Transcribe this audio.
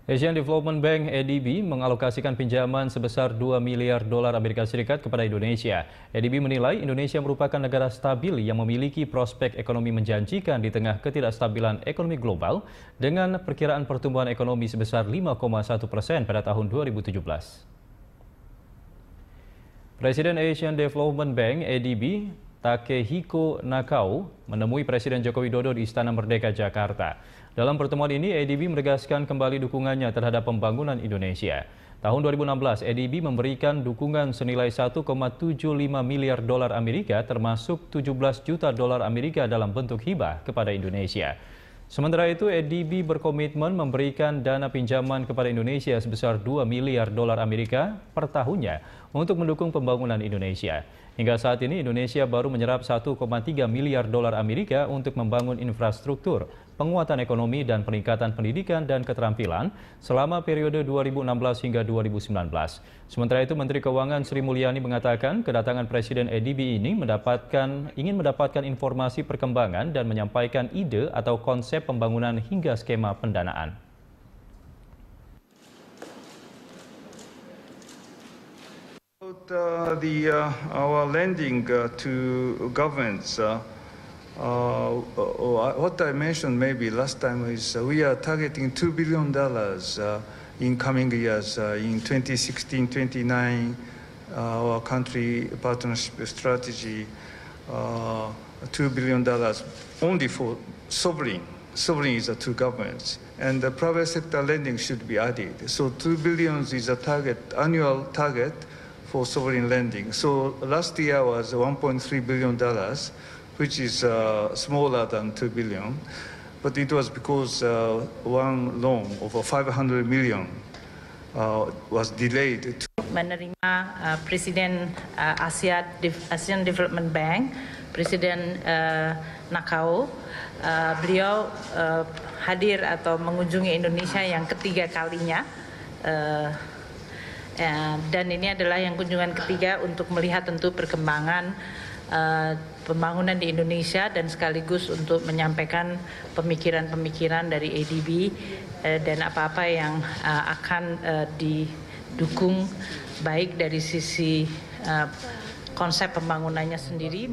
Asian Development Bank (ADB) mengalokasikan pinjaman sebesar 2 miliar dolar Amerika Serikat kepada Indonesia. ADB menilai Indonesia merupakan negara stabil yang memiliki prospek ekonomi menjanjikan di tengah ketidakstabilan ekonomi global dengan perkiraan pertumbuhan ekonomi sebesar 5,1% pada tahun 2017. Presiden Asian Development Bank (ADB) Takehiko Nakao menemui Presiden Joko Widodo di Istana Merdeka, Jakarta. Dalam pertemuan ini, ADB menegaskan kembali dukungannya terhadap pembangunan Indonesia. Tahun 2016, ADB memberikan dukungan senilai 1,75 miliar dolar Amerika, termasuk 17 juta dolar Amerika dalam bentuk hibah kepada Indonesia. Sementara itu, ADB berkomitmen memberikan dana pinjaman kepada Indonesia sebesar 2 miliar dolar Amerika per tahunnya untuk mendukung pembangunan Indonesia. Hingga saat ini, Indonesia baru menyerap 1,3 miliar dolar Amerika untuk membangun infrastruktur, penguatan ekonomi, dan peningkatan pendidikan dan keterampilan selama periode 2016 hingga 2019. Sementara itu, Menteri Keuangan Sri Mulyani mengatakan kedatangan Presiden ADB ini ingin mendapatkan informasi perkembangan dan menyampaikan ide atau konsep pembangunan hingga skema pendanaan. Our lending to governments, what I mentioned maybe last time is we are targeting $2 billion in coming years. In 2016-29, our country partnership strategy, $2 billion only for sovereign. Sovereign is to governments, and the private sector lending should be added. So $2 billion is a target, annual target for sovereign lending. So last year was $1.3 billion, which is smaller than $2 billion. But it was because one loan of $500 million was delayed. Menerima Presiden Asian Development Bank, Presiden Nakao, beliau hadir atau mengunjungi Indonesia yang ketiga kalinya. Dan ini adalah yang kunjungan ketiga untuk melihat tentu perkembangan pembangunan di Indonesia dan sekaligus untuk menyampaikan pemikiran-pemikiran dari ADB dan apa-apa yang akan didukung baik dari sisi konsep pembangunannya sendiri